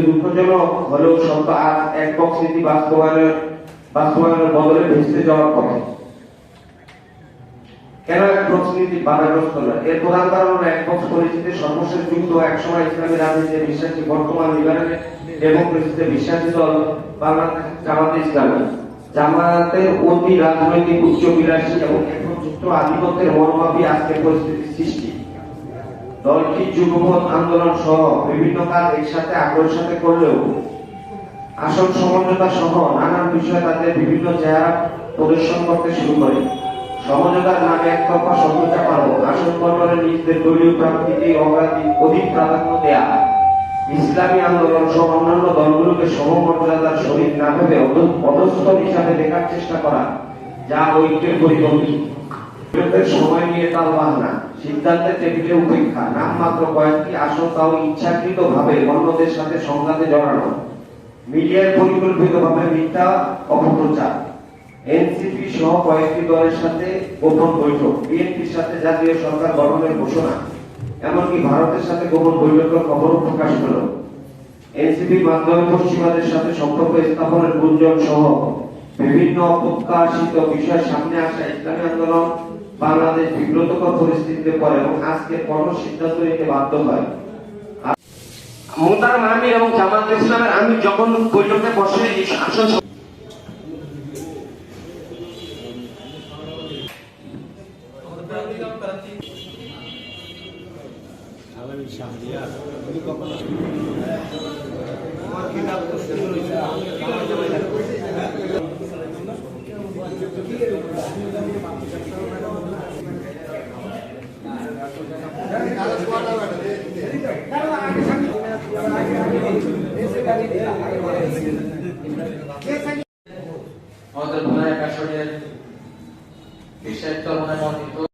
দুঃখজনক হলেও সত্য, আজ একক নীতি বাস্তবায়নের বদলে ভেস্তে যাওয়ার পথে। কেন একক নীতি বাধাগ্রস্ত নয়? এর প্রধান কারণ হলো একক পরিস্থিতিতে সর্বশেষ যুক্ত একসময় ইসলামী রাজনীতিতে বিশ্বাসী, বর্তমান লিবারেল ডেমোক্রেসিতে বিশ্বাসী দল বাংলাদেশ জামাতে ইসলামী। জামাতের অতি রাজনৈতিক উচ্চবিলাসী এবং একত্রিত আধিপত্যের মনোভাবই আজকের পরিস্থিতির সৃষ্টি। দলটি যুগপৎ আন্দোলন সহ বিভিন্ন কাজ একসাথে আগ্রহের সাথে করলেও আসল সমঝোতা সহ নানান বিষয়ে তাদের বিভিন্ন চেহারা প্রদর্শন করতে শুরু করে। সমঝোতার নামে একতরফা সত্য চাপানো, আসল বন্টনে নিজেদের দলীয় প্রাপ্তিকে অধিক প্রাধান্য দেয়া, ইসলামী আন্দোলন সহ অন্যান্য দলগুলোকে সমমর্যাদার শরীর না ভেবে অধস্তন হিসাবে দেখার চেষ্টা করা, যা ঐক্যের পরিপন্থী। সময় নিয়ে তাল বাহানা, সিদ্ধান্তের টেবিলে উপেক্ষা, নামমাত্র কয়েকটি আসন তাও ইচ্ছাকৃত ভাবে অন্যদের সাথে সংঘাতে জড়ানো, মিডিয়ার পরিকল্পিতভাবে মিথ্যা অপপ্রচার, এনসিপি সহ কয়েকটি দলের সাথে গোপন বৈঠক, বিএনপির সাথে জাতীয় সরকার গঠনের ঘোষণা, এমনকি ভারতের সাথে গোপন বৈঠকের খবরও প্রকাশ পেল। এনসিপির মাধ্যমে পশ্চিমাদের সাথে সম্পর্ক স্থাপনের গুঞ্জন সহ বিভিন্ন অপ্রত্যাশিত বিষয় সামনে আসা ইসলামী আন্দোলন বাংলাদেশ বিব্রতকর পরিস্থিতিতে পড়ে এবং আজকে কঠোর সিদ্ধান্ত নিতে বাধ্য হয়। মোতারাম আমির এবং জামাত ইসলামের আমির যখন বৈঠকে বসে আসন আমাদের ভোলা এক আসনের বিশেষ